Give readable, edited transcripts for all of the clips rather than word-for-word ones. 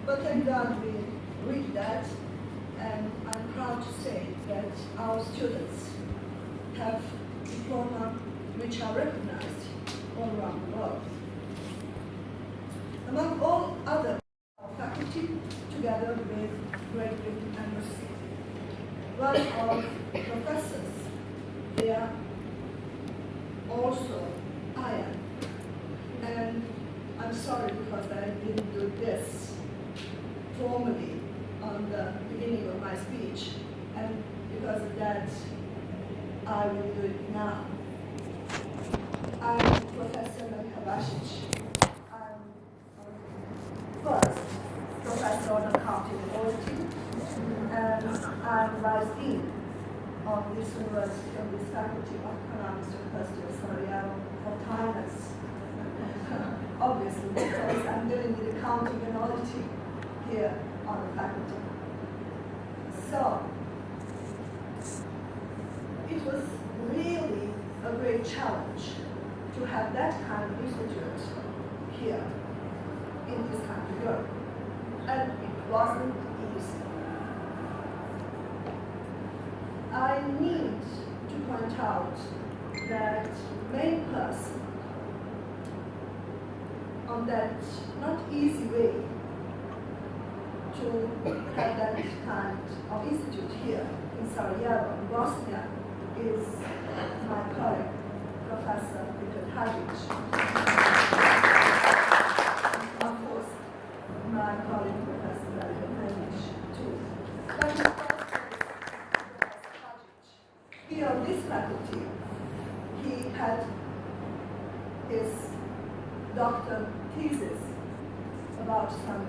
But thank God we read that, and I'm proud to say that our students have diplomas which are recognized all around the world. Among all other faculty, together with Great Britain and Brazil, one of professors there also iron. And I'm sorry because I didn't do this formally on the beginning of my speech, and because of that, I will do it now. I'm Professor Kavacic. I'm first professor on accounting and auditing, and I'm vice dean of this university, of this faculty of economics, University of Sarjevo for finance. Obviously, because I'm doing the accounting and auditing here on the faculty. So, it was really a great challenge to have that kind of institute here in this country, Europe. And it wasn't easy. I need to point out that main person on that not easy way to have that kind of institute here in Sarjevo, in Bosnia, is my colleague, Professor Hadžić. Of course, my colleague, Professor Hadžić, too. But of course, Professor Hadžić. Here on this faculty, he had his doctoral thesis about some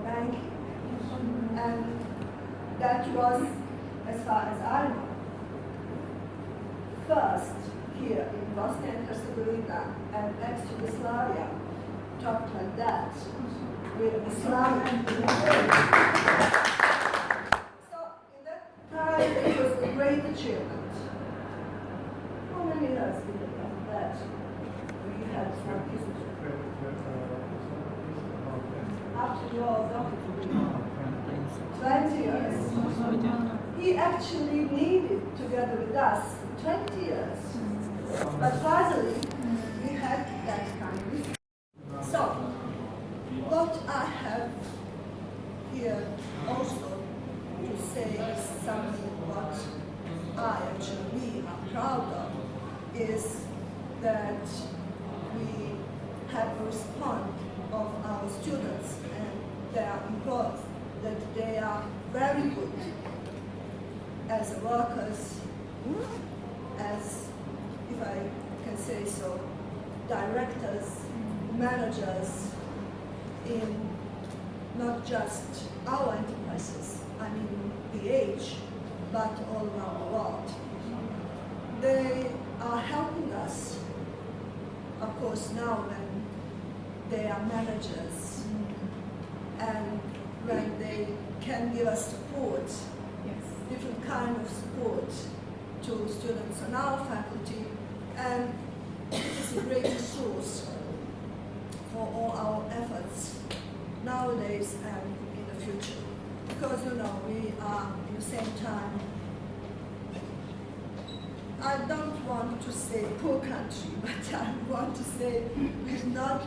banking. And that was, as far as I know, first here in Bosnia and Herzegovina and ex-Yugoslavia, talked like that, with Islamic. So in that time, it was a great achievement. How many years did it have that? We had some institute. After your doctorate, 20 years. He actually needed, together with us, 20 years. But finally, we had that kind of. So, what I have here also to say is something what we are proud of, is that we have a response of our students and their employees, that they are very good as workers, as, if I can say so, directors, managers in not just our enterprises, I mean PH, but all around the world. They are helping us, of course, now when they are managers and when they can give us support, different kind of support to students on our faculty, and it is a great resource for all our efforts nowadays and in the future. Because, you know, we are in the same time, I don't want to say poor country, but I want to say with not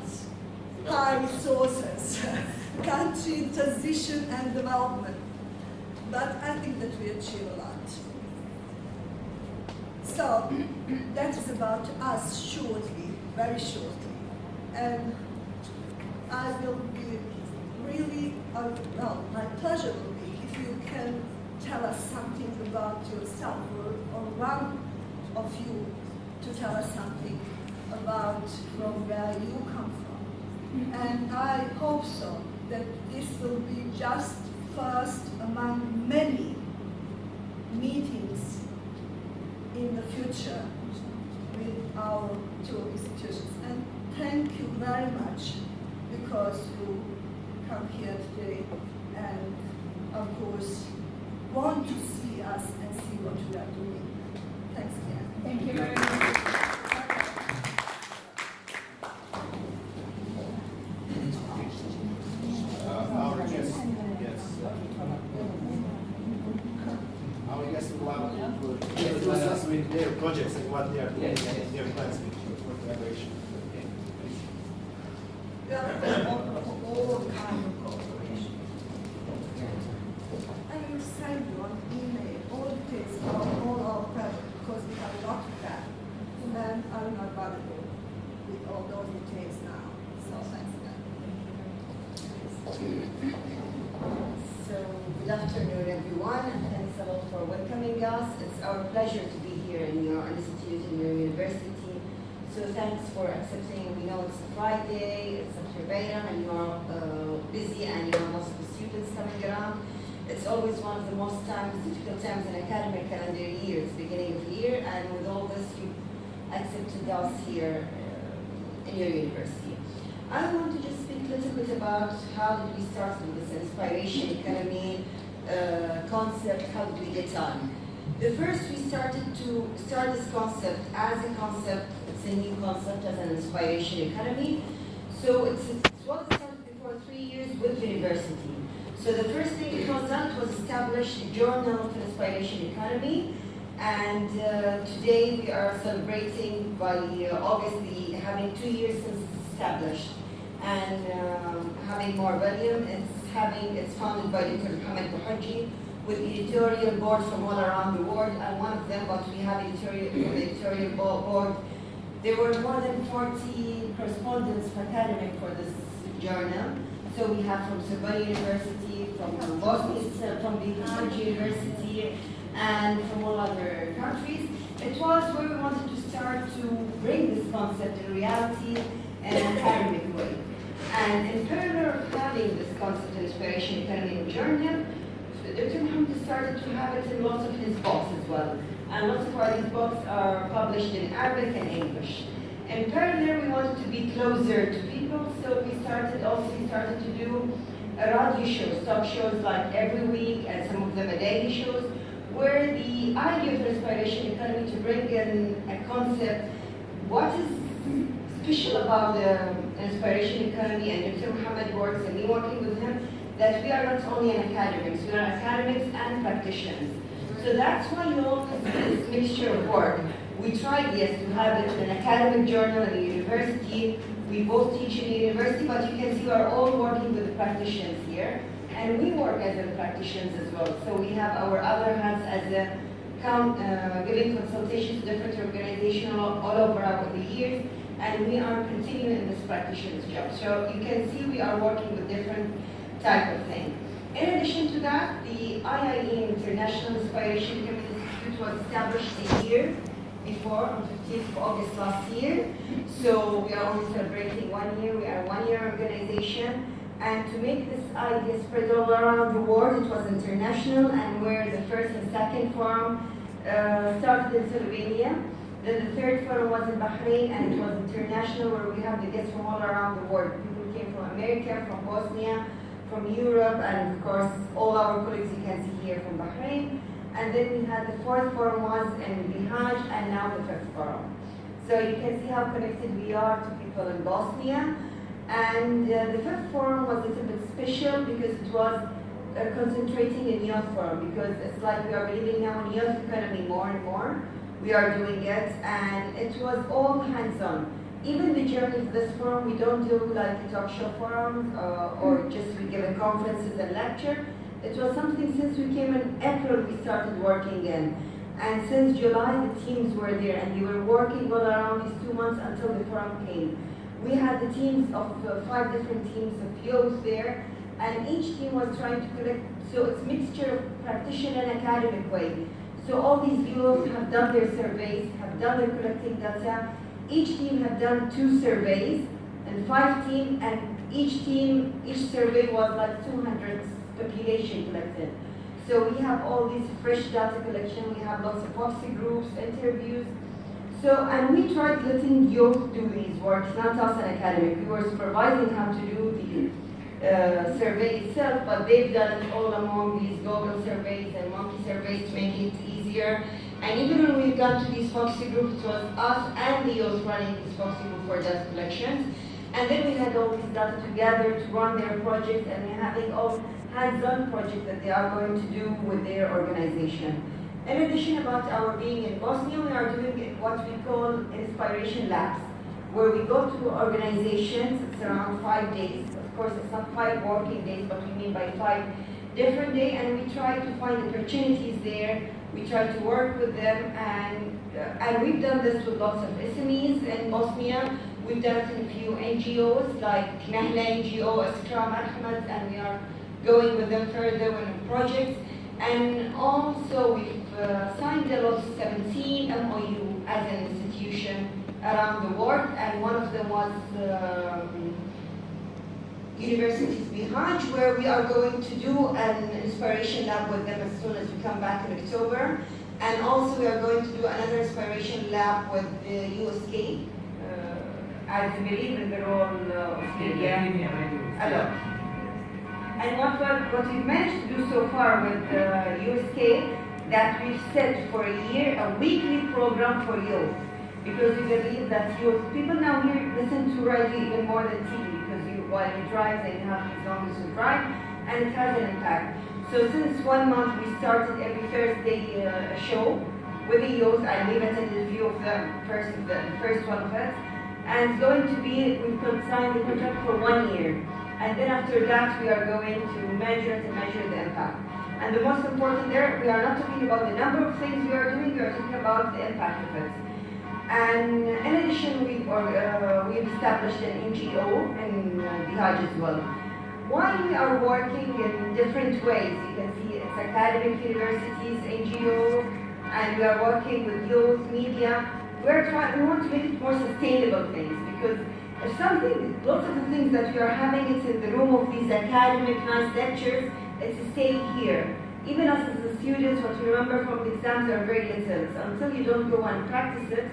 high resources, country in transition and development. But I think that we achieve a lot. So that is about us shortly, very shortly. And I will be really, well, my pleasure will be if you can tell us something about yourself, or one of you to tell us something about from where you come from. And I hope so, that this will be just first among many meetings in the future with our two institutions. And thank you very much because you come here today and, of course, want to see us and see what we are doing. Thanks again. Thank you very much. Our Our guests will have to us with their projects and what they are doing, their plans for collaboration. All kind of cooperation. I will send you an email, all details about all our projects, because we have a lot of that. And I will not bother you with all those details now. So thanks again. So, good afternoon, everyone, and thanks a lot for welcoming us. It's our pleasure to be here in your institute, in your university. So, thanks for accepting. We know it's a Friday, it's after Bayram, and you're busy, and you have lots of students coming around. It's always one of the most difficult times in academic calendar year. It's beginning of year, and with all this, you accepted us here in your university. I want to just speak a little bit about how did we start with this inspiration economy concept, how did we get on. The first, we started to start this concept as a concept, it's a new concept as an inspiration economy. So it was started before 3 years with university. So the first thing it was done was establish a journal of inspiration economy. And today we are celebrating by August having 2 years since it's established and having more volume. It's founded by Dr. Mohammed Buhaji with editorial board from all around the world, and one of them, but we have editorial board. There were more than 40 correspondents academic for this journal. So we have from Sarjevo University, from Bosnia, from Bihar University, and from all other countries. It was where we wanted to start to bring this concept in reality in an academic way. And in parallel of having this concept of inspiration economy journal, Dr. Mohammed started to have it in lots of his books as well. And lots of these books are published in Arabic and English. In parallel, we wanted to be closer to people, so we started to do radio shows, talk shows like every week, and some of them are daily shows, where the idea of inspiration economy to bring in a concept, what is special about the inspiration economy, and Dr. Mohammed works and me working with him, that we are not only academics, we are academics and practitioners. So that's why you all see this mixture of work. We tried, yes, to have it in an academic journal in a university. We both teach in a university, but you can see we are all working with the practitioners here. And we work as the practitioners as well. So we have our other hats as giving consultations to different organizations all over the years. And we are continuing in this practitioner's job. So you can see we are working with different type of thing. In addition to that, the IIE International Inspiration Community Institute was established a year before, on 15th of August last year. So we are only celebrating 1 year. We are a 1-year organization. And to make this idea spread all around the world, it was international, and where the first and second forum started in Slovenia. Then the third forum was in Bahrain, and it was international, where we have the guests from all around the world. People came from America, from Bosnia, from Europe, and of course, all our colleagues you can see here from Bahrain. And then we had the fourth forum was in Bihar, and now the fifth forum. So you can see how connected we are to people in Bosnia. And the fifth forum was a little bit special because it was concentrating in youth forum, because it's like we are believing now in youth economy more and more. We are doing it, and it was all hands-on. Even the journey of this forum, we don't do like a talk show forum or just we give a conferences and lecture. It was something since we came in April we started working in. And since July the teams were there, and we were working all around these 2 months until the forum came. We had the teams of 5 different teams of youth there, and each team was trying to collect, so it's a mixture of practitioner and academic way. So all these youth have done their surveys, have done their collecting data. Each team have done 2 surveys, and 5 teams, and each survey was like 200 population collected. So we have all these fresh data collection, we have lots of proxy groups, interviews. So, and we tried letting youth do these works, not us an academic. We were supervising how to do the survey itself, but they've done it all among these Google surveys and monkey surveys to make it easier. And even when we got to these proxy groups, it was us and the youth running these proxy groups for data collections. And then we had all these data together to run their projects, and we're having all hands-on projects that they are going to do with their organization. In addition, about our being in Bosnia, we are doing what we call inspiration labs, where we go to organizations. It's around 5 days. Of course, it's not 5 working days, but we mean by 5 different days, and we try to find opportunities there. We try to work with them, and we've done this with lots of SMEs in Bosnia. We've done it in a few NGOs like Nahla NGO, Iskram Ahmed, and we are going with them further in projects. And also we've signed a lot of 17 MOU as an institution around the world, and one of them was Universities Bihaj, where we are going to do an inspiration lab with them as soon as we come back in October. And also we are going to do another inspiration lab with the USK, as I believe in the role of media a lot. And what we've managed to do so far with USK, that we've set for a year a weekly program for youth, because we believe that youth, people now here listen to radio even more than TV, because while you drive, they have these long distance drive, and it has an impact. So since 1 month, we started every Thursday a show with the youth, and we've attended a few of them, the first one of it, and it's going to be, we've signed the contract for 1 year. And then after that, we are going to measure it and measure the impact. And the most important there, we are not talking about the number of things we are doing, we are talking about the impact of it. And in addition, we've established an NGO in Bihaj as well. Why we are working in different ways? You can see it's academic universities, NGO, and we are working with youth, media. We want to make it more sustainable things, because if something, lots of the things that we are having, it's in the room of these academic nice lectures, it's staying here. Even us as the students, what we remember from the exams are very little. So until you don't go and practice it,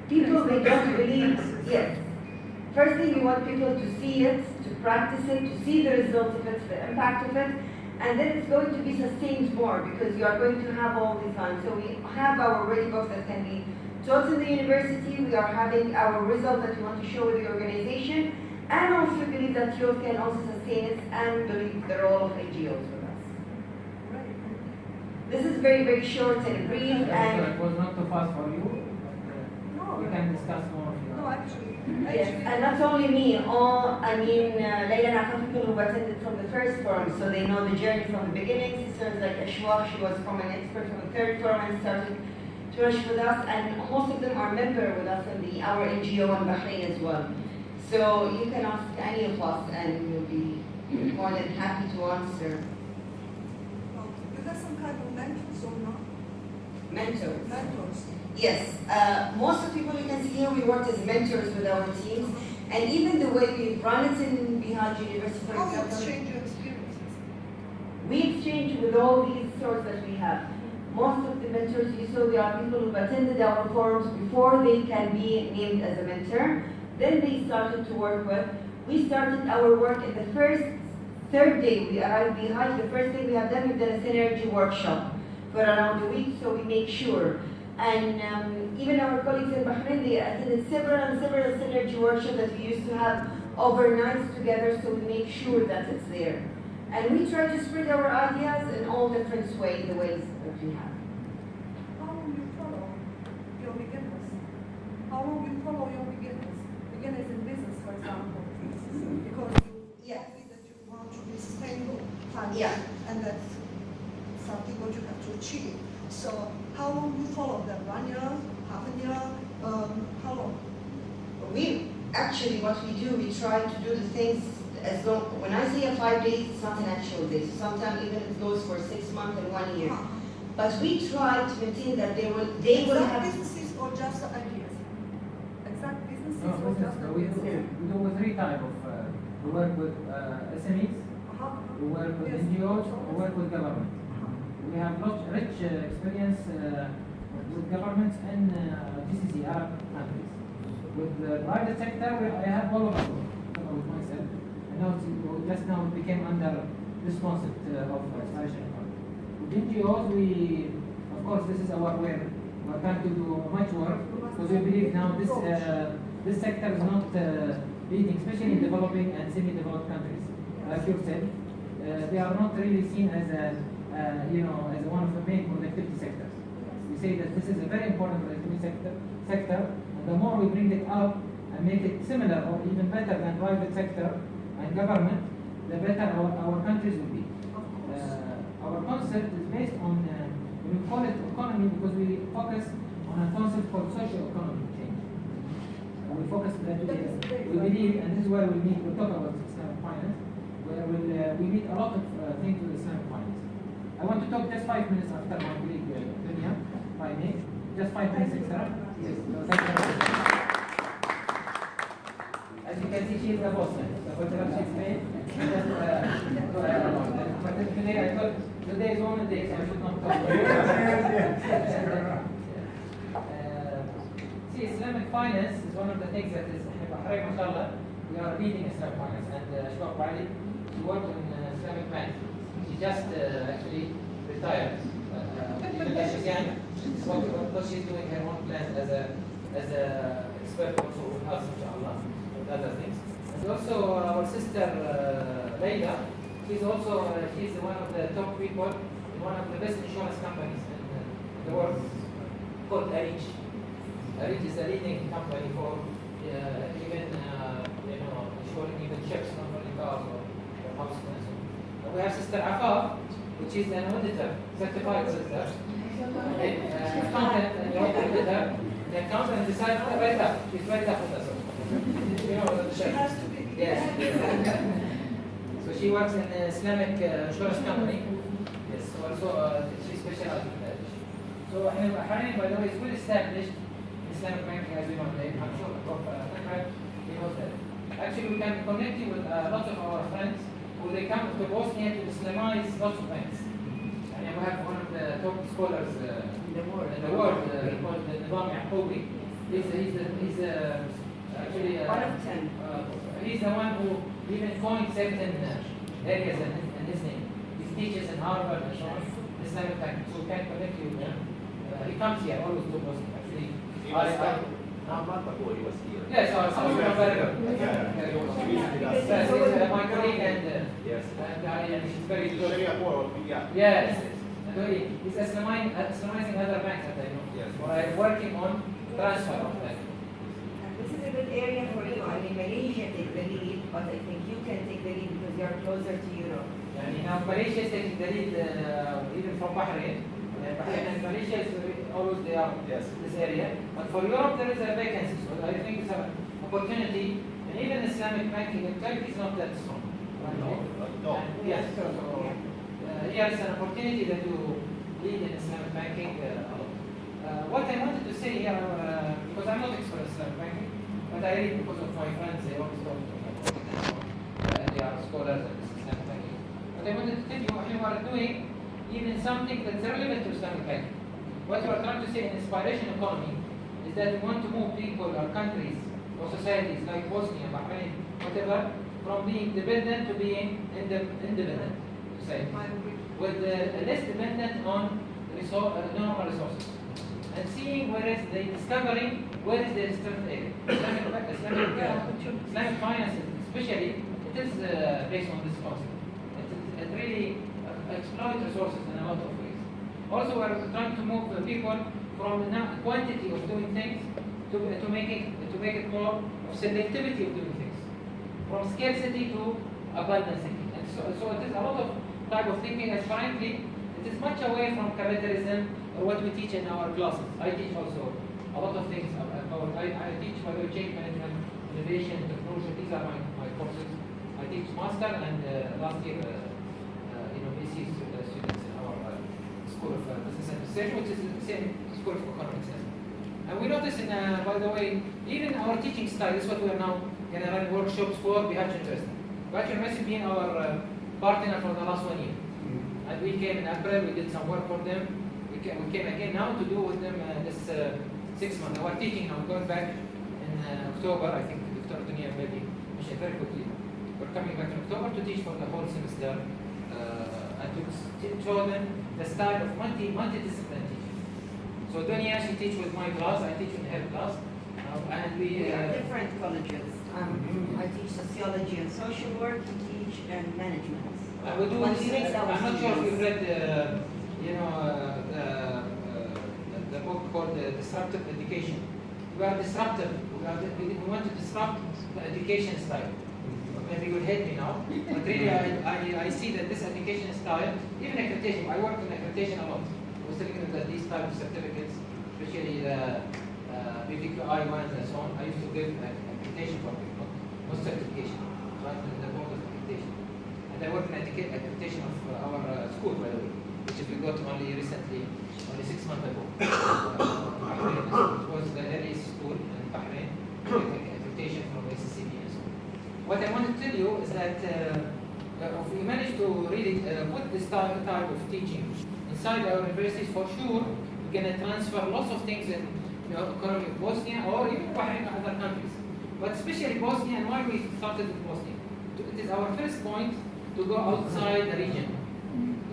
people, they don't believe, yes. First thing, we want people to see it, to practice it, to see the result of it, the impact of it, and then it's going to be sustained more, because you are going to have all the time. So we have our ready books that can be taught in the university. We are having our result that we want to show with the organization, and also believe that youth can also sustain it, and believe the role of NGOs with us. This is very, very short and brief. And it was not too fast for you. We can discuss more. No, actually. Yes, and not only me, Leila and Afaf, people who attended from the first forum, so they know the journey from the beginning. Sisters like Ashwa, she was from an expert from the third forum and started to rush with us, and most of them are member with us in our NGO in Bahrain as well. So you can ask any of us, and we'll be more than happy to answer. You have some kind of mentors or not? Mentors. Mentors. Yes, most of the people you can see here, we worked as mentors with our teams, and even the way we run it in Bihaj University, for How you example, exchange your experiences? we exchange with all these sorts that we have. Most of the mentors you saw, they are people who've attended our forums before they can be named as a mentor. Then they started to work with. We started our work in the third day we arrived Bihaj. The first thing we have done, we've done a synergy workshop for around a week, so we make sure. And even our colleagues in Bahrain, they attended several synergy workshops that we used to have overnights together, so we make sure that it's there. And we try to spread our ideas in all different ways, the ways that we have. How will you follow your beginners? How will you follow your beginners? Beginners in business, for example. Because you told me that you want to be sustainable finance, Yeah. and that's something what you have to achieve. So how long you follow them? 1 year, half a year, how long? What we do, we try to do the things as long, when I say a 5 days, it's not an actual day. So sometimes even it goes for 6 months and 1 year. But we try to maintain that they will have businesses or just ideas? Exact businesses No, or just we ideas? do with 3 types of. We work with SMEs, we work with Yes. NGOs, we work with government. We have rich experience with governments and GCC, Arab countries. With the private sector, I have all of them with myself. And now just now it became under this concept of inspiration. With NGOs, of course, this is our way. We're trying to do much work because we believe now this sector is not leading, especially in developing and semi-developed countries. Like you said, they are not really seen as as one of the main productivity sectors. We say that this is a very important productivity sector, and the more we bring it up and make it similar or even better than private sector and government, the better our countries will be. Our concept is based on, we call it economy because we focus on a concept called social economy change. We focus that we believe, and this is where we'll talk about Islamic finance, where we meet a lot of things with Islamic finance. I want to talk just 5 minutes after my colleague, Dunya, if I may. Just 5 minutes extra. Yes. So thank you very much. As you can see, she is a Bosnian. So whatever she explained, but today I thought today is Women's Day, so I should not talk. See, Islamic finance is one of the things that is, mashallah, we are leading Islamic finance. And Shwab Bali, she worked in Islamic bank. She just actually retired. She's young. What she's doing her own plans as a expert also with us, inshallah, with other things. And also our sister Leila, she's also she's one of the top people in one of the best insurance companies in the world, called Arich. Arich is a leading company for even insuring even ships, not only cars or houses and so on. We have Sister Afaf, which is an auditor, certified auditor. Accountant and auditor. The accountant decided to write up. She's right up with us. You know what She has to be. Yes. So she works in an Islamic insurance company. Yes. So also she specializes in that. So Bahrain, by the way, is well established in Islamic banking, as we know today. I'm sure he knows that. Actually, we can connect you with lots of our friends who they come to Bosnia to Islamize lots of banks. And we have one of the top scholars in the world called Nizam Yaqoubi. He's actually One of 10. He's the one who even coined certain areas in his name. He teaches in Harvard and so on, Islamic banking. So we can connect you with him. He comes here, always to Bosnia. Actually, How month ago he was here? yes, some of them are very good. Yeah. My colleague and Yes. and she's very good. Yeah. Yes. He's Islamizing other banks that I know. Yes. We're working on transfer of that. This is a good area for you. I mean, Malaysia take the lead, but I think you can take the lead because you are closer to Europe. Now Malaysia is taking the lead even from Bahrain. Bahrain and Malaysia is always they are Yes. this area. But for Europe there is a vacancy. So I think it's an opportunity. And even Islamic banking in Turkey is not that strong. No. Yes. So here is an opportunity that you lead in Islamic banking a lot. What I wanted to say here, because I'm not expert in Islamic banking, but I read because of my friends, they always talk to me about it. They are scholars in Islamic banking. But I wanted to tell you, we are doing even something that's relevant to Islamic banking. What we are trying to say in inspiration economy is that we want to move people or countries or societies like Bosnia, Bahrain, whatever, from being dependent to being independent societies, with less dependent on normal resources, and seeing where is the discovering where is the strength area. Islamic finance, especially, it is based on this concept. It really exploits resources in a lot of ways. Also, we're trying to move people from the quantity of doing things to make it more of selectivity of doing things, from scarcity to abundance thinking. And so it is a lot of type of thinking, and frankly, it is much away from capitalism or what we teach in our classes. I teach also a lot of things about. I teach by the way change management, innovation, technology. These are my courses. I teach master and last year, BC students in our School of Business Administration, which is the same School of Economics. And we notice, by the way, even our teaching style, this is what we are now going to run workshops for, we have interest. Bachelor University being our partner for the last 1 year. And we came in April, we did some work for them. We came again now to do with them this 6 months. We're teaching now, going back in October, I think Dr. Dunya maybe mentioned very quickly. We're coming back in October to teach for the whole semester and to show them the style of multidisciplinary teaching. So Dunya, she teaches with my class, I teach with her class. And we Different colleges. I teach sociology and social work. You teach management. We do Once this, you mix our I'm not sure if you've students- read, the book called Disruptive Education. We are disruptive. We want to disrupt the education style. Maybe you will hate me now, but really I see that this education style, even accreditation, I work in accreditation a lot. I was telling them that these type of certificates, especially the BVQI ones and so on, I used to give accreditation for people, not certification, right, in the board of accreditation. And I work in accreditation of our school, by the way, which we got only recently, only 6 months ago. It was the earliest school in Bahrain, accreditation from ACCB and so on. What I want to tell you is that if we manage to really put this type of teaching inside our universities, for sure, we're going to transfer lots of things in economy of Bosnia or even Bahrain or other countries. But especially Bosnia, and why we started with Bosnia. It is our first point to go outside the region.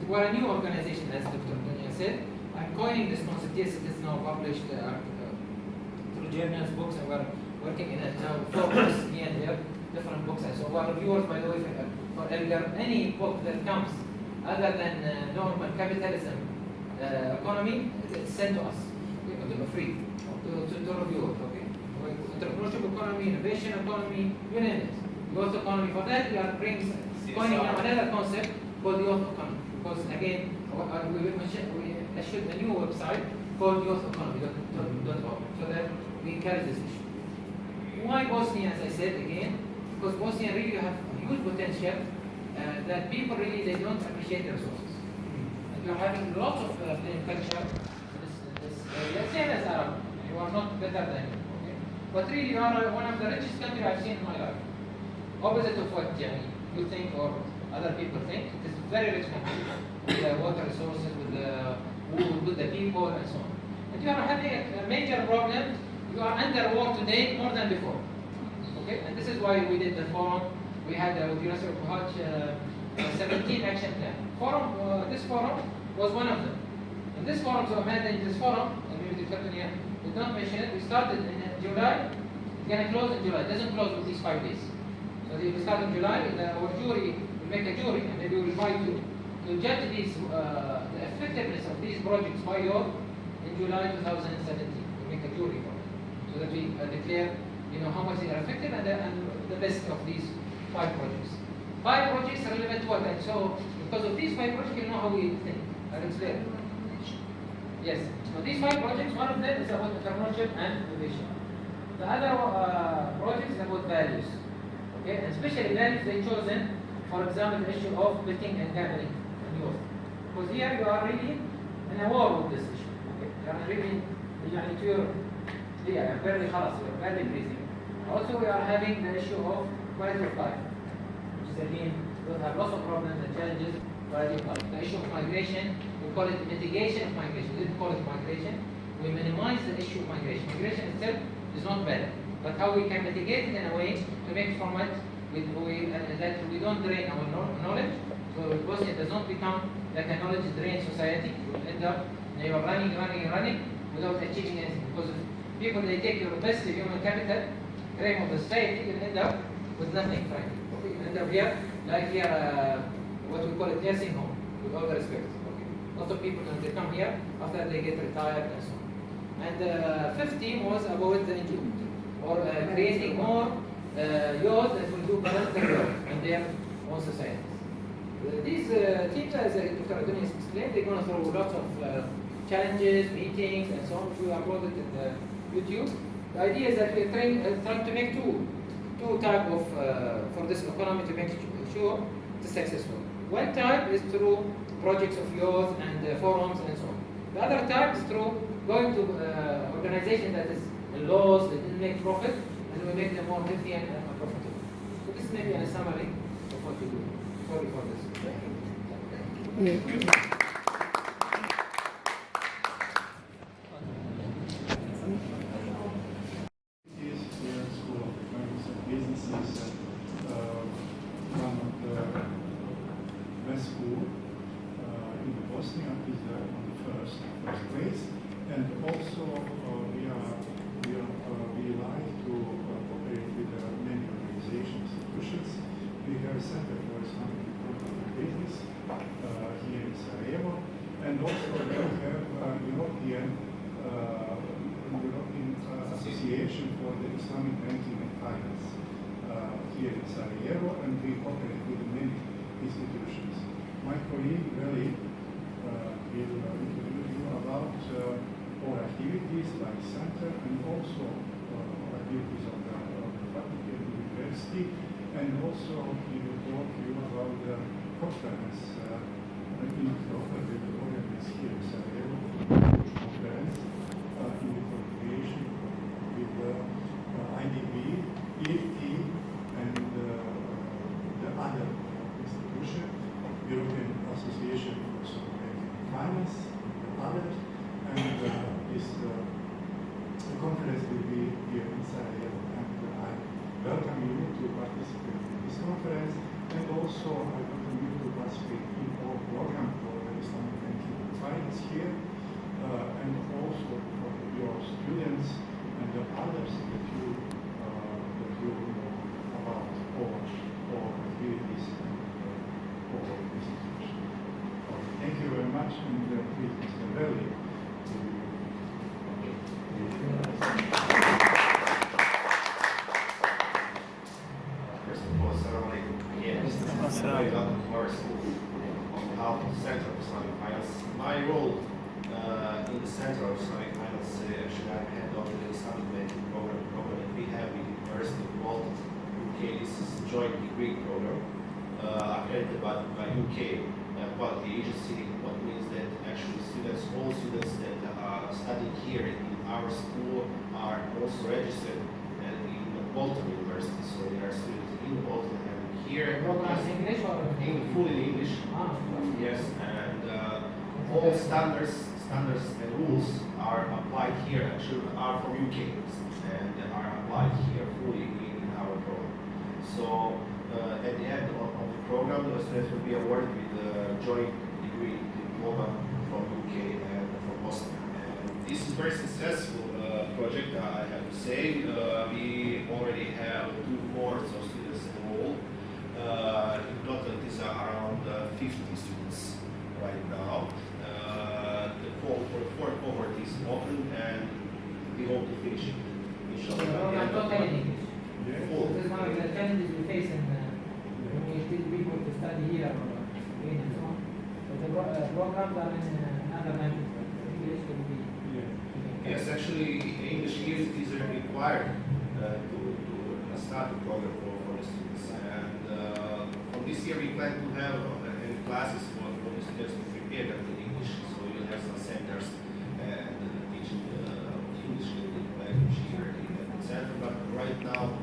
We're a new organization, as Dr. Dunya said. I'm coining this concept. Yes, it is now published through journals, books, and we're working in it now. 4 books here and there, different books. And so our reviewers, by the way, for any book that comes other than normal capitalism economy, it's sent to us free to review it. Okay, entrepreneurship economy, innovation economy, you name it. Youth economy. For that, we are coining now another concept called youth economy. Because again, we issued a new website called youtheconomy.org so that we encourage this issue. Why Bosnia, as I said again? Because Bosnia really have huge potential that people really they don't appreciate the resources. And we are having lots of playing culture in this area, same as Arab. You are not better than you, okay? But really you are one of the richest countries I've seen in my life. Opposite of what you think or other people think. It is a very rich country with the water resources, with the people and so on. But you are having a major problem. You are under war today more than before. Okay, and this is why we did the forum. We had with University of Hajj 17 action plan. This forum was one of them. And this forum, so imagine this forum, and maybe the Catalonia did not mention it. We started in July. It's going to close in July. It doesn't close with these 5 days. So we start in July. Our jury. Make a jury, and they will invite you to judge these, the effectiveness of these projects by your in July 2017. We make a jury for it, so that we declare, how much they are effective and the best of these 5 projects. 5 projects are relevant to what? And so, because of these 5 projects, you know how we think. I'll explain. Yes. So these 5 projects, one of them is about entrepreneurship and innovation. The other project is about values. Okay, and especially values they chosen. For example, the issue of building and gathering and youth. Because here you are really in a war with this issue. Okay? You are really, barely breathing. Also, we are having the issue of quality of life, which is again, we have lots of problems and challenges. Quality of life. The issue of migration, we call it mitigation of migration. We didn't call it migration. We minimize the issue of migration. Migration itself is not bad, but how we can mitigate it in a way to make from it that we don't drain our knowledge, so Bosnia does not become like a knowledge drain society. You will end up, you are running without achieving anything. Because if people they take your best human capital, frame of the society, you'll end up with nothing, frankly. Okay? You end up here, like here, what we call a nursing home, with all the respect. Okay? Lots of people when they come here after they get retired and so on. And the 5th team was about the NGO, or creating more youth that will do parental work in their own societies. These teams, as Dr. Adonis explained, they're going through lots of challenges, meetings, and so on, which we uploaded in the YouTube. The idea is that we're trying to make two type of, for this economy to make sure it's successful. One type is through projects of youth and forums and so on. The other type is through going to organizations that is in laws, that didn't make profit, and we make them more healthy and profitable. So this may be a summary of what we do. Sorry for this. School of Economics and Business is one of the best school in Bosnia, is on the first place, and also we like to cooperate with many organization institutions. We have a Center for Islamic Business here in Sarajevo, and also we have European Association for the Islamic Banking and Finance here in Sarajevo, and we cooperate with many institutions. My colleague Veli will introduce you about our activities like center and also activities of the faculty at the university, and also he will talk to you about the conference in October with the organizers here in Sarajevo, conference in the cooperation with the IDB, EFT, and the other institution, European Association for Banking and Finance, and others, and this conference will be here in Sarajevo, and I welcome you to participate in this conference, and also I welcome you to participate in our program for the Islamic Banking and Finance here, and also for your students and the others that you know about our activities and our institution. Thank you very much, and please, Mr. Belli. First of all, assalamu alaikum. Again, this is very welcome to our school on behalf of the Center of Islamic Finance. My role in the Center of Islamic Finance, actually I head of the Islamic Banking program that we have with the University of Malta, UK. This is a joint degree program accredited by UK quality agency, what means that actually students, all students that are studying here in our school are also registered in the Malta University, so they are students in Malta and here. Programs in English or Fully in English. Yes, and all standards and rules are applied here, actually are from UK and are applied here fully in our program. So at the end of the program, the students will be awarded with a joint degree diploma from UK and from Bosnia. And this is a very successful project, I have to say. We already have 2 cohorts of students enrolled. In total, it is around 50 students right now. The fourth cohort is open, and we hope to finish it. program totally in English. Full. This is one of the challenges we face when we teach people to study here or Spain and so on. But the programs are in another language, but English will be. Yes, actually, English here is required to start the program for the students. And from this year, we plan to have classes for the students to prepare them in English. So you'll have some centers and teaching English language here in the center. But right now,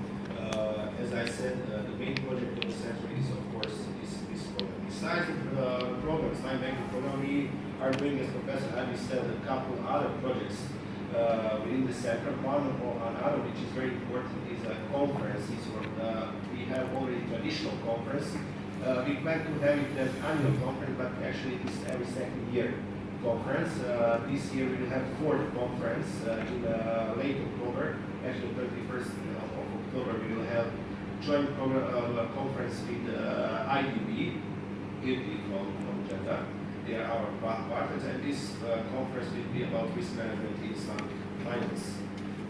as I said, the main project of the center is, of course, this program. Besides the program, Islamic Banking program, we are doing, as Professor Abi said, a couple other projects within the center. One or another, which is very important, is a conference. We have already traditional conference. We plan to have it as annual conference, but actually it is every second year conference. This year we will have 4th conference in late October. Actually, 31st of October we will have joint conference with IDB, from Jeddah. They are our partners, and this conference will be about risk management in Islamic finance.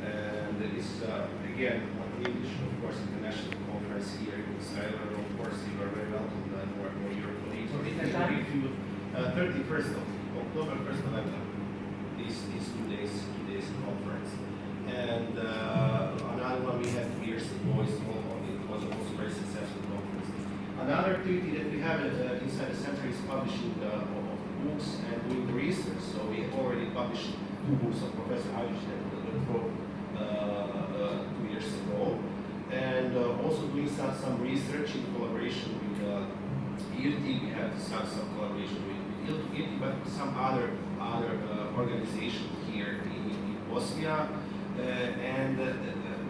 And this again, on English, of course, international conference here in Israel. And of course, you are very welcome for your colleagues. So it will be 31st of October, 1st November. These 2 days conference. And another one we had 2 years ago. It was also very successful conference. Another activity that we have inside the center is publishing of books and doing research. So we have already published 2 books of Professor Hajj that wrote 2 years ago, and also doing some research in collaboration with ELT. We have some collaboration with ELT, but some other organizations here in Bosnia, and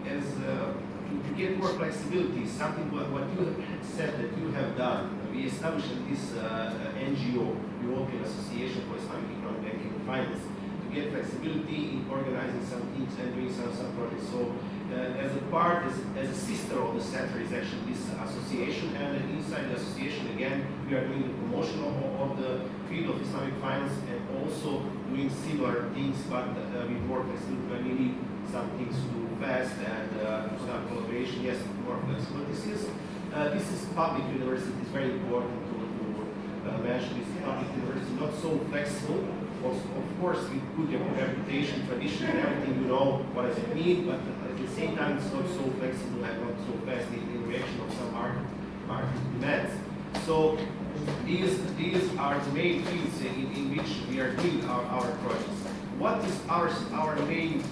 as to get more flexibility, something what you said that you have done. We established this NGO, European Association for Islamic Economic Banking and Finance, to get flexibility in organizing some things and doing some projects. So as a part, as a sister of the center is actually this association, and inside the association again we are doing the promotion of the field of Islamic finance and also doing similar things, but with more flexibility when we need some things to do fast and some collaboration, yes, more flexible. This is public university. It's very important to mention. This public university not so flexible. Of course, with good reputation, tradition, and everything, you know what does it mean, but at the same time, it's not so flexible and not so fast in reaction of some market demands. So these are the main fields in which we are doing our projects. What is our main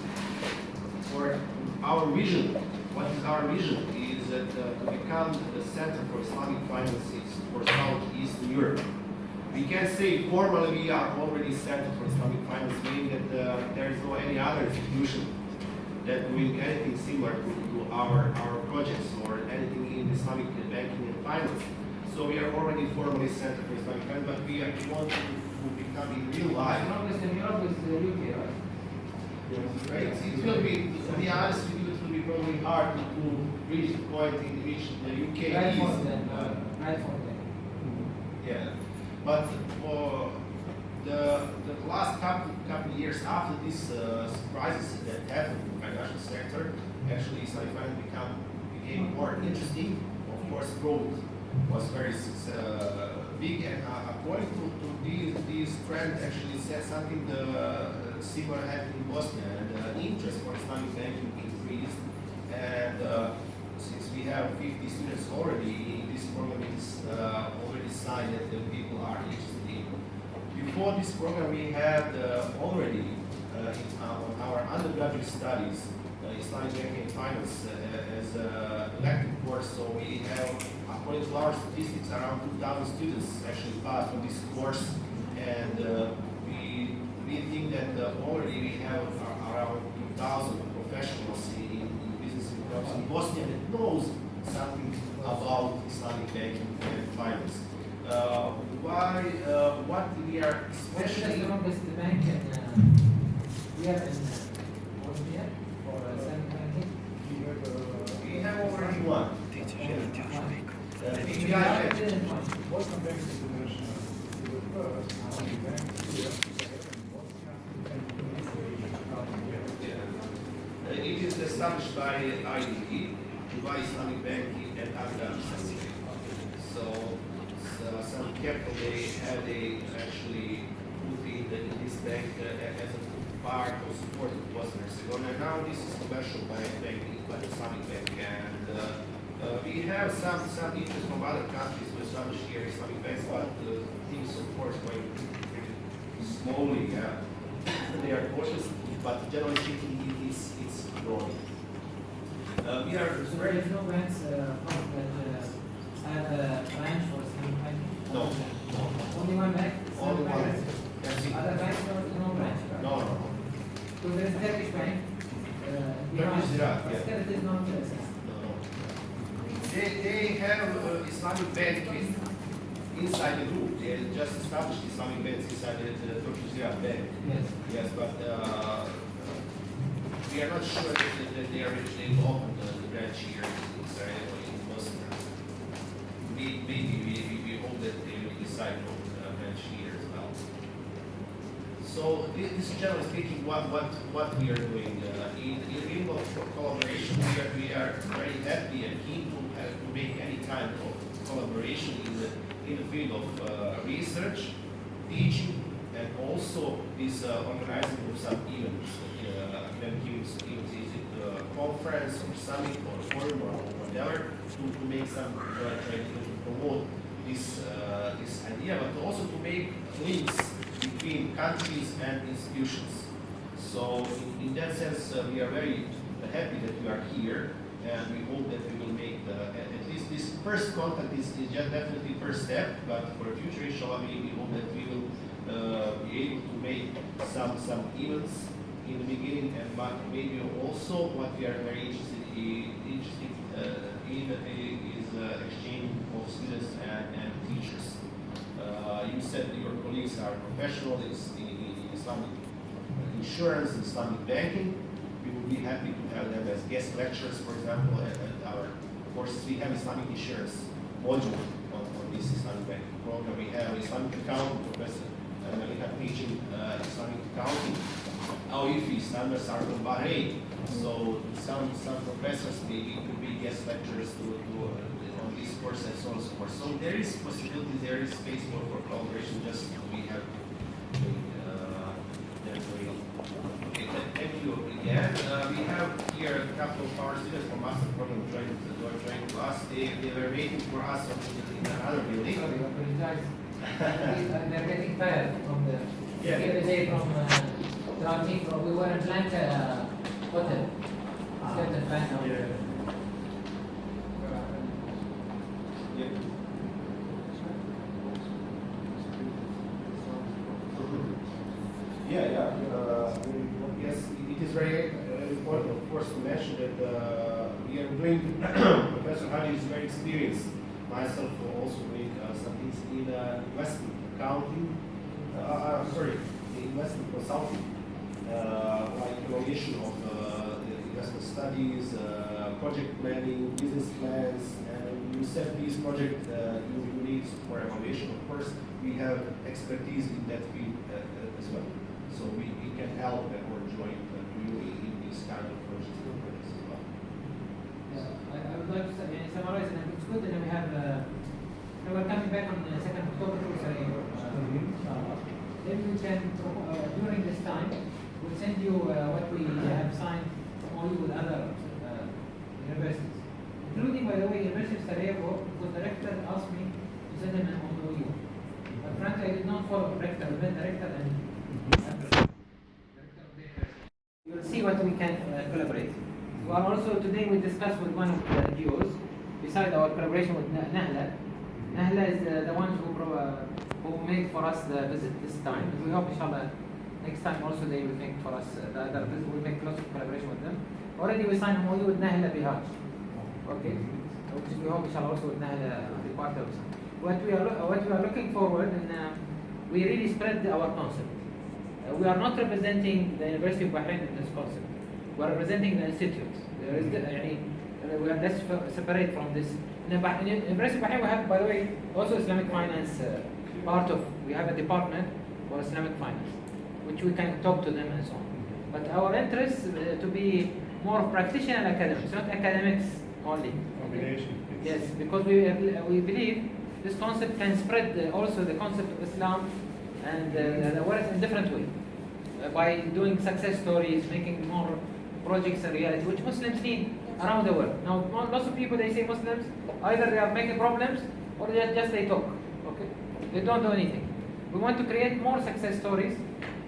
or our vision? What is our vision is that to become the center for Islamic finances for Southeastern Europe. We can say formally we are already center for Islamic finance, meaning that there is no any other institution that doing anything similar to our projects or anything in Islamic banking and finance. So we are already formally center for Islamic finance, but we want to become in real life. Northwestern Europe is the UK, right? Right. It will be, to be honest with you, it will be probably hard to reach the point in which the UK Right is. for them. Right for them. Yeah. But for the last couple of years after these surprises that happened in the financial sector, actually Islamic finance became more interesting. Of course, growth was very big, and according to these trends, actually said something similar happened in Bosnia, and the interest for Islamic banking increased. And since we have 50 students already, this program is already signed that the people are interested in. Before this program, we had already on our undergraduate studies Islamic banking and finance as an elective course. So we have, according to our statistics, around 2,000 students actually passed on this course, and we think that already we have around 2,000 professionals in business in Bosnia that knows something about Islamic banking and finance. What we are especially... The longest bank we have in Bosnia for Islamic banking. We have already one. Bosnia Bank International is the first Islamic bank here, second in Bosnia, and It is established by IDB, Dubai Islamic Bank and Abu Dhabi Islamic Bank. So some capital they actually put in this bank as a part of support of Bosnia and Herzegovina. And now this is commercial banking by the Islamic Bank, and we have some interest from other countries to establish here Islamic banks, but things of course going pretty slowly. They are cautious, but generally speaking, it's growing. We are So there is no banks that have a branch for Islamic banking? No. Only one bank? Only Islamic one. bank? That's it. Other banks no branch? Right? No. So there is Turkish bank. Turkish lira, yeah. Still it is not No. They have Islamic bank inside the group. They just established Islamic banks inside the Turkish lira bank. Yes. Yes, but we are not sure that they are actually open the branch here in Sarjevo in Bosnia. Maybe we hope that they will decide to open a branch here as well. So this is generally speaking what we are doing. In the field of collaboration, we are very happy and keen to make any kind of collaboration in the field of research, teaching, and also this organizing of some events. Is it a conference or summit or forum or whatever to make some to promote this idea, but also to make links between countries and institutions. So in that sense, we are very happy that we are here, and we hope that we will make at least this first contact is just definitely first step, but for the future, inshallah, we hope that we will be able to make some events in the beginning, and but maybe also what we are very interested in is exchange of students and teachers. You said that your colleagues are professionals in Islamic insurance, Islamic banking. we would be happy to have them as guest lecturers, for example, at our courses. We have Islamic insurance module on this Islamic banking program. We have Islamic accounting professor, Malika teaching Islamic accounting. Our IFI standards are from Bahrain, so some professors maybe could be guest lecturers on this course and so on and so forth. So there is possibility, there is space for collaboration. Just we have okay, thank you again. We have here a couple of our students from master program joined to us. They were waiting for us in another building. Sorry, I apologize. They're getting tired from the every day from traveling from. We were in Atlanta hotel. Certain time now. Yes, it is very important, of course, to mention that we are doing. Professor Hadi is very experienced. Myself also doing some things in investment accounting. Investment consulting, like evaluation of the investment studies, project planning, business plans, and you set these project you need for evaluation. Of course, we have expertise in that field as well, so we can help or join you in this kind of projects as well. Yeah, I would like to summarize, and it's good that we have. We're coming back on the 2nd October to Sarjevo. Then we can, during this time, we'll send you what we have signed only with other universities, including, by the way, University of Sarjevo, because the rector asked me to send them an MOU. But frankly, I did not follow the rector, the director and you will see what we can collaborate. We are also, today we discussed with one of the NGOs, besides our collaboration with Nahla. Nahla is the ones who made for us the visit this time. We hope, inshallah, next time also they will make for us the other visit. We'll make close collaboration with them. Already we signed MOU with Nahla Bihar. Okay? Which we hope, inshallah, also with Nahla the part of what we are looking forward, and we really spread our concept. We are not representing the University of Bahrain in this concept. We are representing the institute. There is we are less separate from this. In the University of Bahrain, we have, by the way, also Islamic finance part of. We have a department for Islamic finance, which we can talk to them and so on. But our interest to be more practitioner and academics, not academics only. Combination. Yes, because we believe this concept can spread also the concept of Islam and the world in a different way. By doing success stories, making more projects a reality, which Muslims need around the world. Now, lots of people, they say Muslims, either they are making problems or they talk. Okay, they don't do anything. We want to create more success stories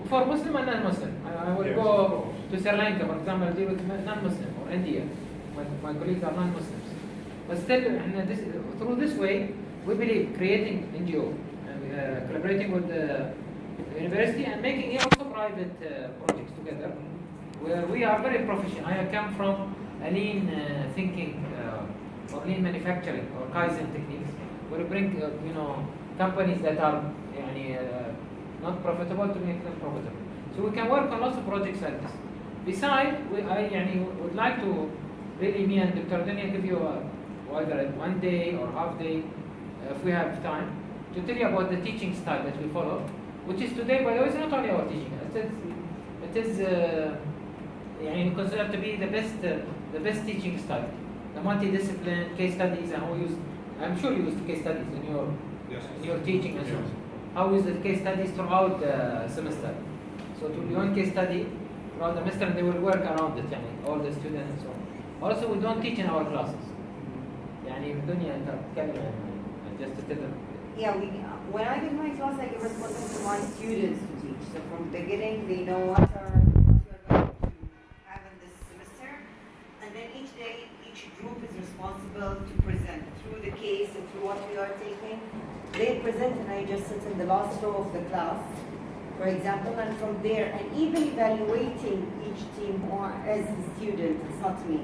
for Muslim and non-Muslim. I will go to Sri Lanka, for example, deal with non-Muslim, or India. My colleagues are non-Muslims. But still, through this way, we believe creating NGO, collaborating with the university, and making also private projects together, where we are very professional. I come from a lean thinking or lean manufacturing or Kaizen techniques, where we bring companies that are not profitable to make them profitable. So we can work on lots of projects like this. Besides, I would like to really, me and Dr. Dunya, give you either a 1 day or half day, if we have time, to tell you about the teaching style that we follow, which is today, by the way, it's not only our teaching. It is considered to be the best teaching style. The multidiscipline case studies, and how we use. I'm sure you use case studies in your teaching and so on. How is the case studies throughout the semester? So to be one case study throughout the semester, they will work around it, all the students and so on. Also, we don't teach in our classes. Just to tell them. Yeah, when I give my class, I give responsibility to my students to teach. So from the beginning, they know what we are going to have in this semester. And then each day, each group is responsible to present through the case and through what we are taking. They present and I just sit in the last row of the class, for example, and from there, and even evaluating each team or as a student, it's not me.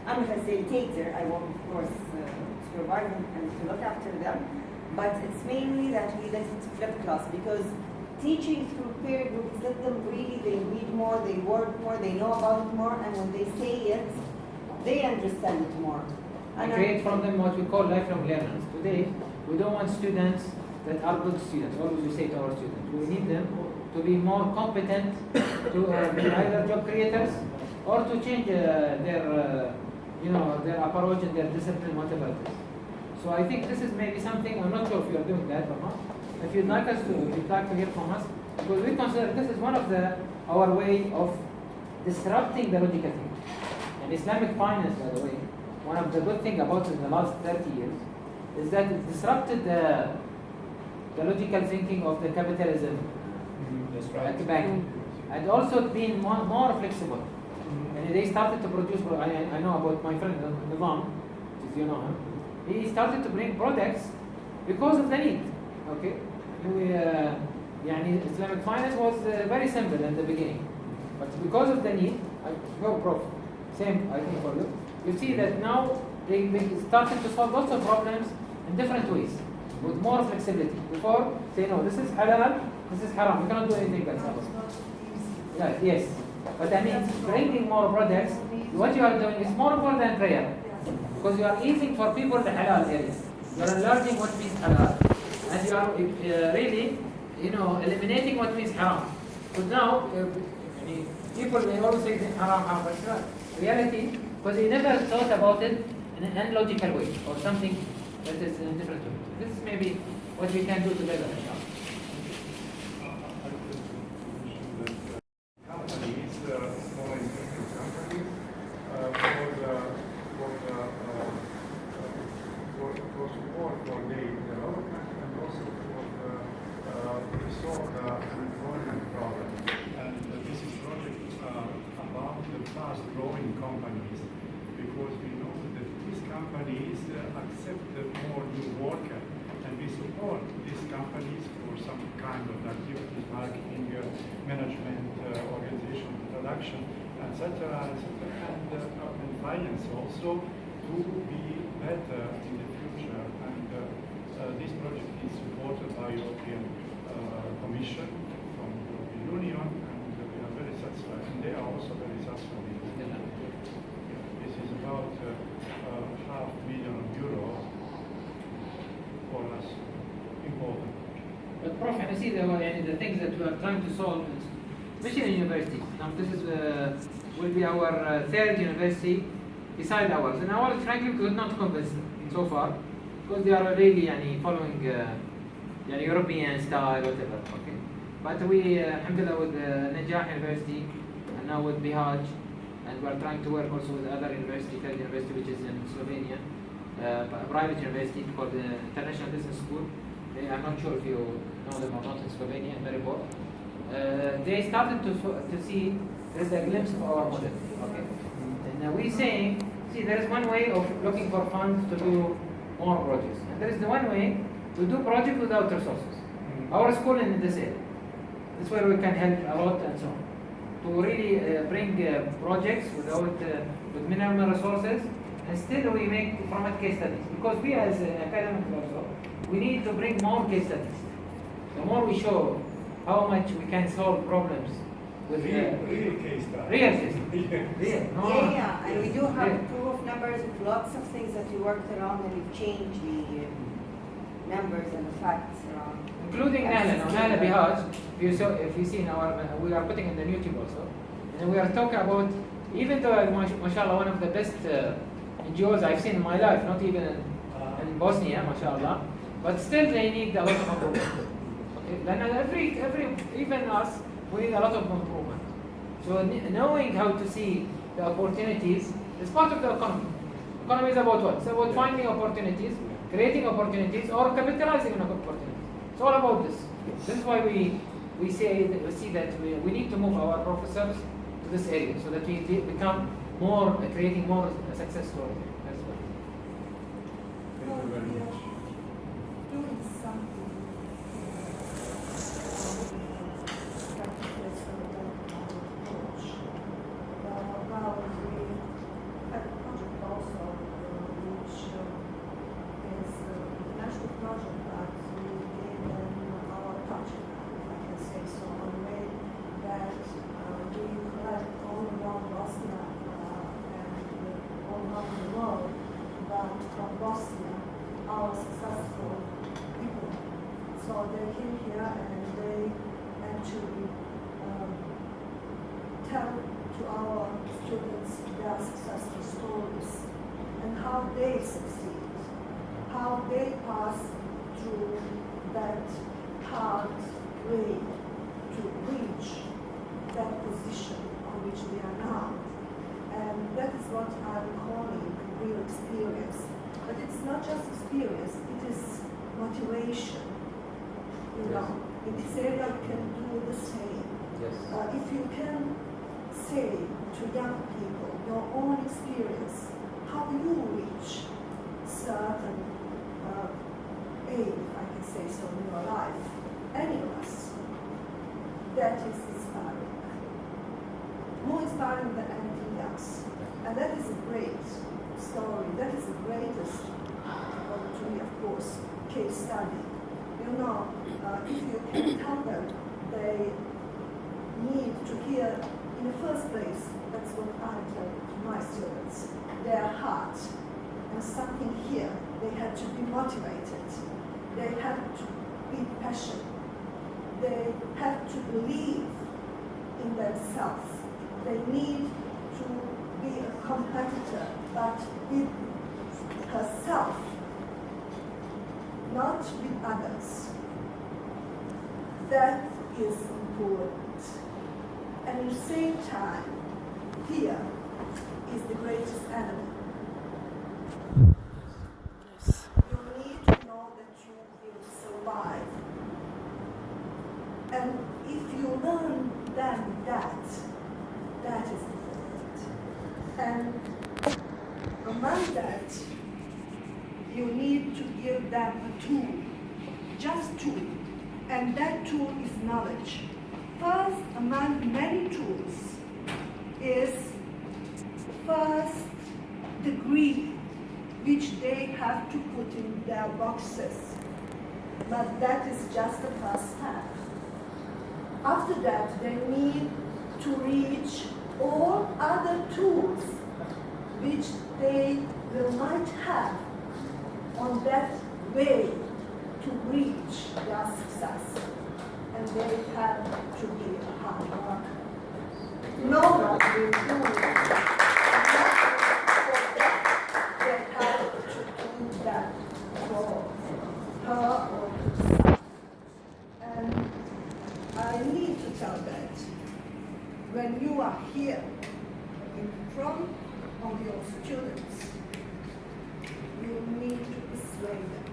I'm a facilitator, I will of course supervise them and to look after them, but it's mainly that we let it flip class, because teaching through peer groups, let them really, they read more, they work more, they know about it more, and when they say it, they understand it more. And create from them what we call lifelong learners. Today, we don't want students that are good students. Always we say to our students, we need them to be more competent to be either job creators or to change their approach and their discipline, whatever it is. So I think this is maybe something, I'm not sure if you are doing that or not. If you'd like to hear from us, because we consider this is one of our way of disrupting the logical thinking. And Islamic finance, by the way, one of the good things about it in the last 30 years is that it disrupted the logical thinking of the capitalism, like banking, and also been more flexible. And they started to produce, I know about my friend Nizam, as you know him, he started to bring products because of the need. Okay, Islamic finance was very simple in the beginning, but because of the need, Prof, same I think for you. You see that now they started to solve lots of problems in different ways, with more flexibility. Before, say no, this is halal, this is haram. You cannot do anything else. Yeah, yes, but I mean, bringing more products. What you are doing is more important than prayer, because you are easing for people the halal area. You are enlarging what means halal, and you are really, eliminating what means haram. Because now, people they always say haram, haram, but it's not reality, because they never thought about it in an unlogical way or something that is in a different way. This is maybe what we can do together, inshallah. Companies, small and medium companies, for support for their development and also to solve the unemployment problem. And this is project about the fast-growing companies, because we know that these companies accept more new workers, and we support these companies for some kind of activities, marketing, management, organization, production, etc., and finance also to be better in the future. And this project is supported by European Commission from the European Union, and we are very satisfied, and they are also very satisfied. This is about €500,000 for us, important. But Prof, I see the things that we are trying to solve, especially in university. Now this is will be our third university beside ours. And ours, frankly, could not convince them so far, because they are really following European style, whatever. Okay, but we, alhamdulillah, with Najah University, and now with Bihaj, and we are trying to work also with other university, third university, which is in Slovenia, a private university called the International Business School. I'm not sure if you know them or not in Slovenia, in Maribor. They started to see there's a glimpse of our model. Okay, and we saying, see, there is one way of looking for funds to do more projects, and there is the one way to do projects without resources. Our school in this area, this is where we can help a lot and so on. To really bring projects with minimal resources, and still we make from it case studies, because we as academics also, we need to bring more case studies. The more we show how much we can solve problems with real case studies. Real case studies. Yeah, and we do have proof of numbers of lots of things that we worked around, and we've changed the numbers and the facts around. Including Nahla Bihaj. If you see we are putting in the YouTube also, and we are talking about, even though mashallah one of the best NGOs I've seen in my life, not even in Bosnia, mashallah, but still they need a lot of improvement. Okay, then even us, we need a lot of improvement. So knowing how to see the opportunities is part of the economy. Economy is about what? It's about finding opportunities, creating opportunities, or capitalizing on opportunities. It's all about this. This is why we see that we need to move our professors to this area, so that we become more, creating more success stories. That's why. Thank you very much. Doing something now we have a project also which is a national project that we gave them our touch, if I can say So they came here and they actually tell to our students their successful stories and how they succeed, how they pass through that hard way to reach that position on which we are now. And that is what I'm calling real experience. But it's not just experience, it is motivation. You know, in this area you can do the same. Yes. If you can say to young people your own experience, how you reach certain aim, if I can say so, in your life, any of us, that is inspiring. More inspiring than anything else. And that is a great story. That is the greatest, to me, of course, case study. You know, if you can tell them they need to hear, in the first place, that's what I tell to my students, their heart. And something here, they had to be motivated. They had to be passionate. They had to believe in themselves. They need to be a competitor, but with herself, not with others. That is important. And at the same time, fear is the greatest enemy. You need to know that you will survive. And if you learn then that is important. And among that, you need to give them a tool, just tool. And that tool is knowledge. First, among many tools, is first degree, which they have to put in their boxes. But that is just the first step. After that, they need to reach all other tools which they will might have on that way to reach their success. And they have to be a hard worker. No one will do it. They have to do that for her or himself. And I need to tell that when you are here in front of your students, you need to persuade them.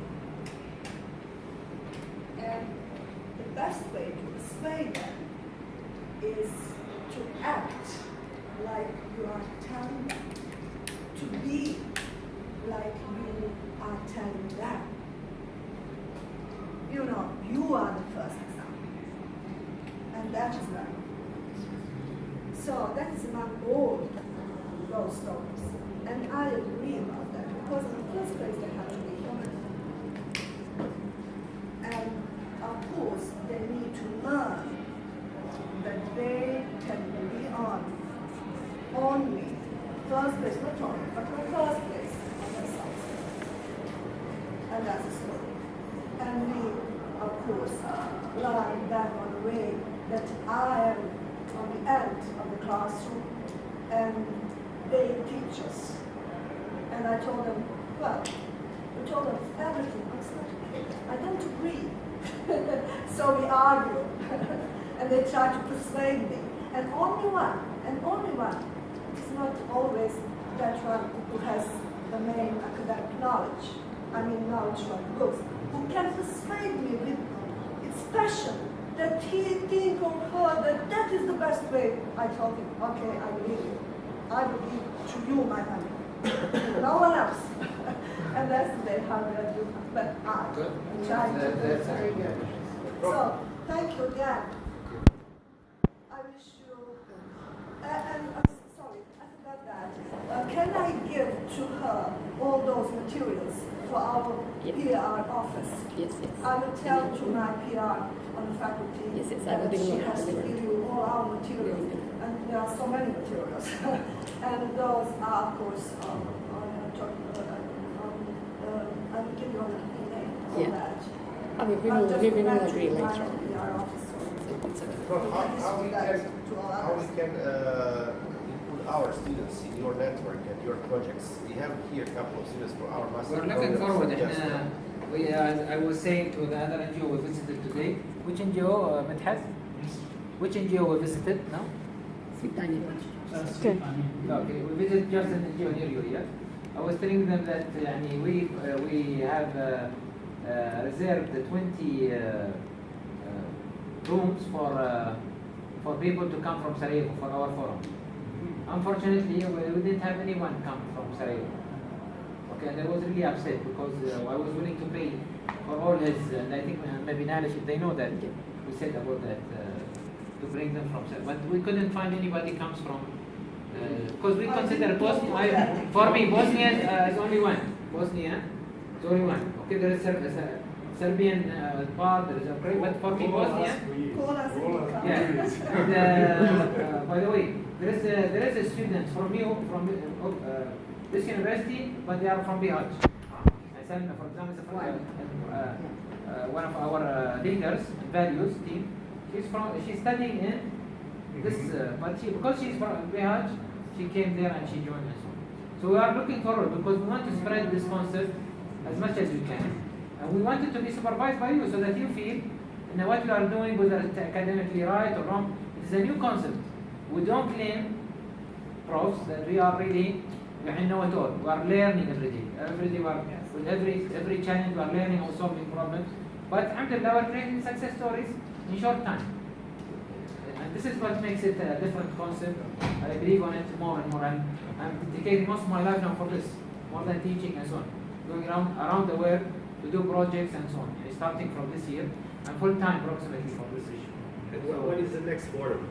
And the best way to persuade them is to act like you are telling them, to be like you are telling them. You know, you are the first example. And that is right. So that is among all those stories. And I agree about that, because in the first place they have to be human. And of course they need to learn that they can be on only first place, not only, but the first place on themselves. And that's the story. And we, of course, learn that on the way that I am on the end of the classroom and they teach us. And I told them, well, we told them everything, it's not okay. I don't agree. So we argue. And they try to persuade me. And only one, it's not always that one who has the main academic knowledge, knowledge from books, who can persuade me with its passion, that he think or her that is the best way. I told him, okay, I believe you. I believe to you, my honey. No one else. And that's the way how they do. But I try to do it very good. So, thank you again. I wish you, and sorry, I forgot that. Can I give to her all those materials for our PR office? Yes. I will tell to my PR on the faculty that she has to give you all our materials. And there are so many materials. And those are, of course, I will give you all the name on that. we will agree later on. Prof, how we can include our students in your network and your projects? We have here a couple of students for our master We're looking forward. Yes. I was saying to the other NGO we visited today. Which NGO, Medhat? Which NGO we visited? No? Okay. Okay, we visited just an NGO near you, yeah? I was telling them that we have reserved 20 rooms for people to come from Sarjevo for our forum. Unfortunately, we didn't have anyone come from Sarjevo. Okay, and I was really upset because I was willing to pay for all his, and I think maybe Nalish, they know that we said about that to bring them from Sarjevo, but we couldn't find anybody comes from. Because we consider Bosnia, for me, Bosnia is only one. Bosnia is only one. Okay, there is Serbian part, there is a great, but for me, Bosnia. Yeah. And, by the way, there is a student from you from this university, but they are from Bihar. I said, for example, one of our leaders and values team. She's studying in this, but because she's from Bihar, she came there and she joined us. So we are looking forward because we want to spread this concept as much as we can. And we want it to be supervised by you so that you feel what we are doing, whether it's academically right or wrong, it is a new concept. We don't claim, profs, that we are really, we know it all. We are learning every day. Every day, with every challenge, we are learning or solving problems. But alhamdulillah, we are creating success stories in short time. And this is what makes it a different concept. I believe on it more and more. I'm dedicating most of my life now for this, more than teaching and so on. Going around the world to do projects and so on. Starting from this year, I'm full-time approximately for this issue. What is the next forum?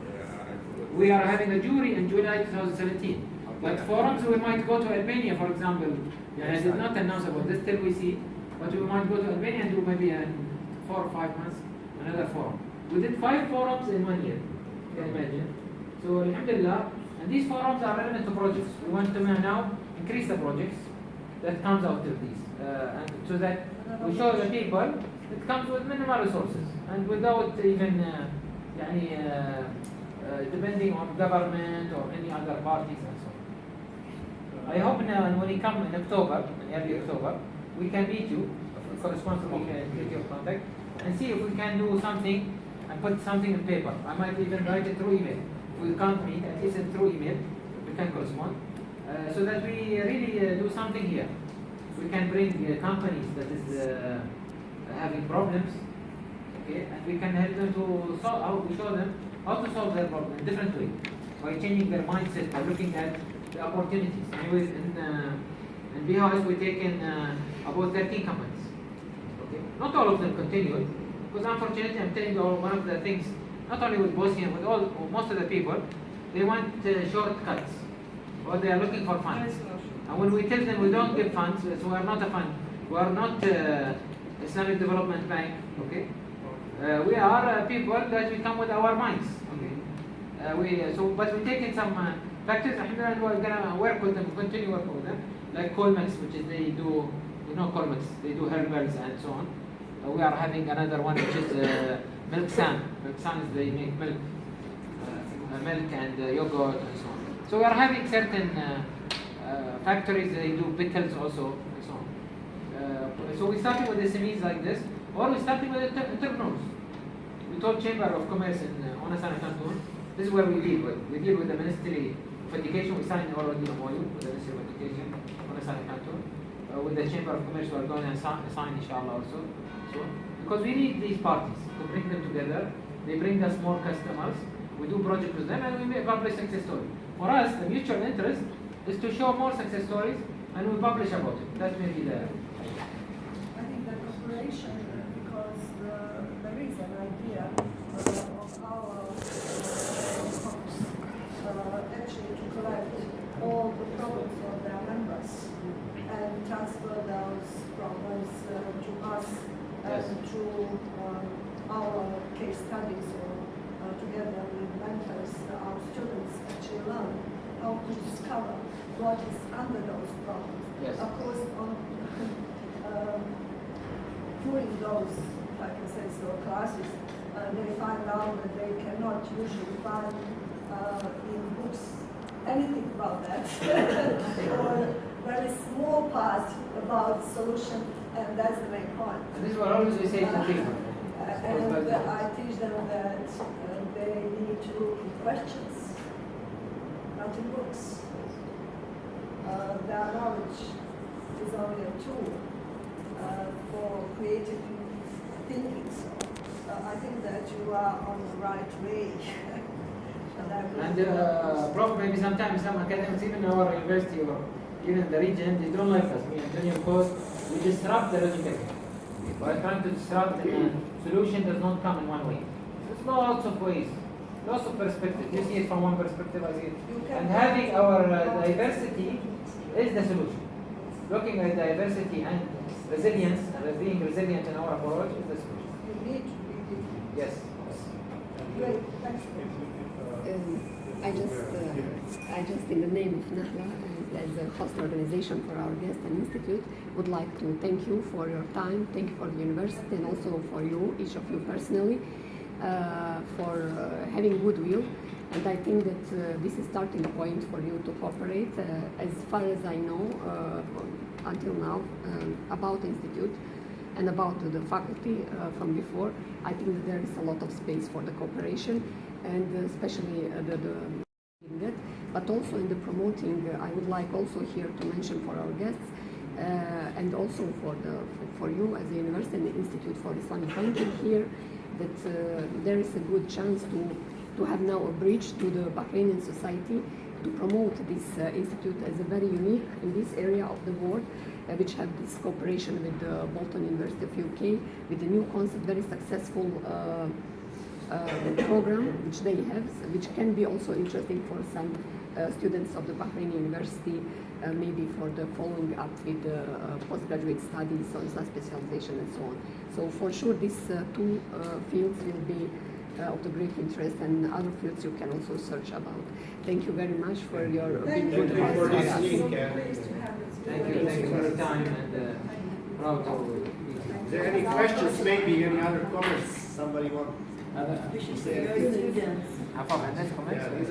We are having a jury in July 2017. But forums, we might go to Albania, for example. I did not announce about this till we see. But we might go to Albania and do maybe in 4 or 5 months another forum. We did 5 forums in 1 year. You can imagine. So alhamdulillah, and these forums are relevant to projects. We want to now increase the projects that comes out of these, and so that we show the people it comes with minimal resources and without even depending on government or any other parties and so on. I hope now when we come in October, in early October, we can meet you, correspondingly we can get your contact and see if we can do something and put something in paper. I might even write it through email. If we can't meet, at least through email, we can correspond. So that we really do something here. We can bring companies that is having problems, okay, and we can help them to solve. We show them how to solve their problem in a different way by changing their mindset, by looking at the opportunities. Anyways, in Bihar, we taken about 13 companies. Okay, not all of them continued because unfortunately, I'm telling you, one of the things, not only with Bosnia, with most of the people, they want shortcuts. Or they are looking for funds. And when we tell them we don't give funds, so we are not a fund, we are not Islamic Development Bank, okay? We are people that we come with our minds, okay? But we take in some factors, and we're gonna work with them, continue working with them, like Colmex, which is they do, Colmex, they do herbals and so on. We are having another one which is Milksan. Milksan is they make milk, milk and yogurt and so on. So we are having certain factories, they do pickles also, and so on. So we started with SMEs like this, or we started with entrepreneurs. We told Chamber of Commerce in Onasana Canton, this is where we deal with. We deal with the Ministry of Education. We signed already a MOU with the Ministry of Education, Onasana Canton. With the Chamber of Commerce, we are going to sign inshallah also. So, because we need these parties to bring them together. They bring us more customers. We do projects with them and we publish success stories. For us, the mutual interest is to show more success stories and we publish about it. That may be the... I think the cooperation, because there is an idea of our folks actually to collect all the problems of their members and transfer those problems to us and to our case studies or together with mentors, our students actually learn how to discover what is under those problems. Yes. Of course, during those I can say so, classes, they find out that they cannot usually find in books anything about that, or very small part about solution, and that's the main point. And this is what always we say to people. And I teach them that they need to look in questions, not in books. Their knowledge is only a tool for creative thinking. So I think that you are on the right way. And Prof, maybe sometimes some academics, even in our university or even in the region, they don't like us. Me and Junior Course, we disrupt the logical. We're trying to disrupt, and solution does not come in one way. There's lots of ways, lots of perspectives. You see it from one perspective, I see it. And having our diversity is the solution. Looking at diversity and resilience, and being resilient in our approach is the solution. You need to be different. Yes. Great, thanks. I just, in the name of Nahla, as a host organization for our guest and institute, would like to thank you for your time, thank you for the university, and also for you, each of you personally, for having goodwill. And I think that this is starting point for you to cooperate. As far as I know, until now, about the institute and about the faculty from before, I think that there is a lot of space for the cooperation, and especially but also in the promoting. I would like also here to mention for our guests and also for you as a university and the Institute for Islamic Banking here, that there is a good chance to have now a bridge to the Bahraini society to promote this institute as a very unique in this area of the world, which have this cooperation with the Bolton University of UK with the new concept, very successful program which they have, which can be also interesting for some students of the Bahraini University, maybe for the following up with postgraduate studies on specialization and so on. So for sure these two fields will be of the great interest, and other fields you can also search about. Thank you very much for your being good for host. listening. Thank you for your time, and proud to be here. Is there any questions, maybe any other comments somebody wants? Yeah, these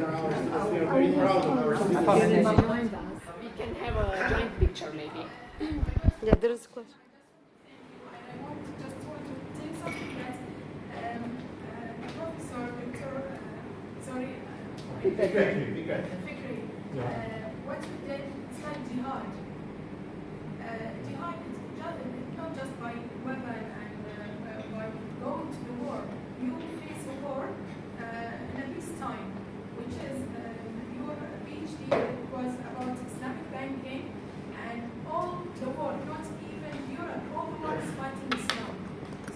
are our students. We are very proud of our students. Behind us. We can have a joint picture maybe. Yeah, there is a question. I want to say something that Professor Fikri, what you did is like jihad. Jihad is not just by weapon and by going to the war. You face a war in a peacetime, which is your PhD was about Islamic banking, and all the world, not even Europe, all the world is fighting Islam.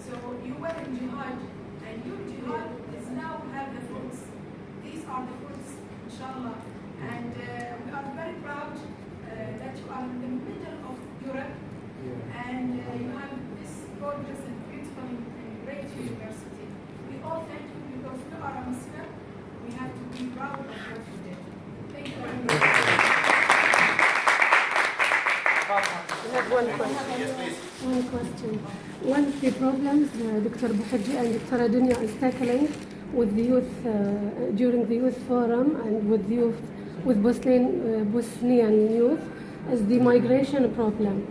So you were in jihad, and your jihad is now have the fruits. These are the fruits, inshallah. And we are very proud that you are in the middle of Europe, and you have this gorgeous and beautiful and great university. We all thank you because you are a Muslim. We have to be proud of what you did. Thank you very much. I have one question. One question. One of the problems Dr. Bouhadji and Dr. Dunya is tackling with the youth during the youth forum and with Bosnian youth is the migration problem.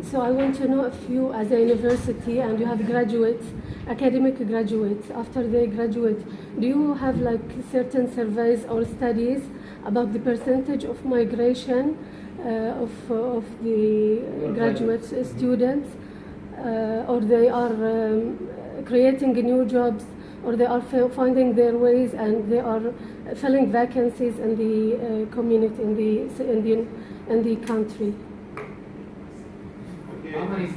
So I want to know if you, as a university, and you have graduates, academic graduates, after they graduate, do you have like certain surveys or studies about the percentage of migration of the graduate students, or they are creating new jobs, or they are finding their ways and they are filling vacancies in the community, in the country?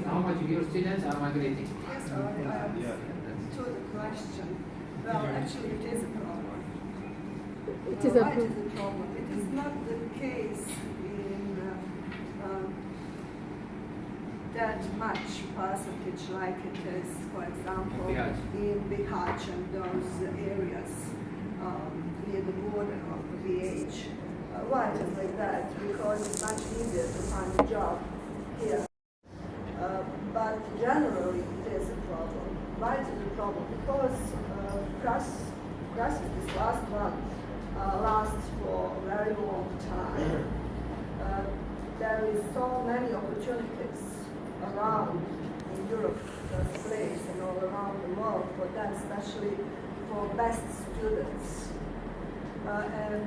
How much of your students are migrating? Yes, to the question. Well, actually, it is a problem. It is a Why it is a problem? It is not the case in that much percentage like it is, for example, in Bihać and those areas near the border of the BH. Why it is like that? Because it's much easier to find a job here. But generally, it is a problem. invited the problem because crisis, this last one, lasts for a very long time. There is so many opportunities around in Europe, this place, and all around the world for that, especially for best students. And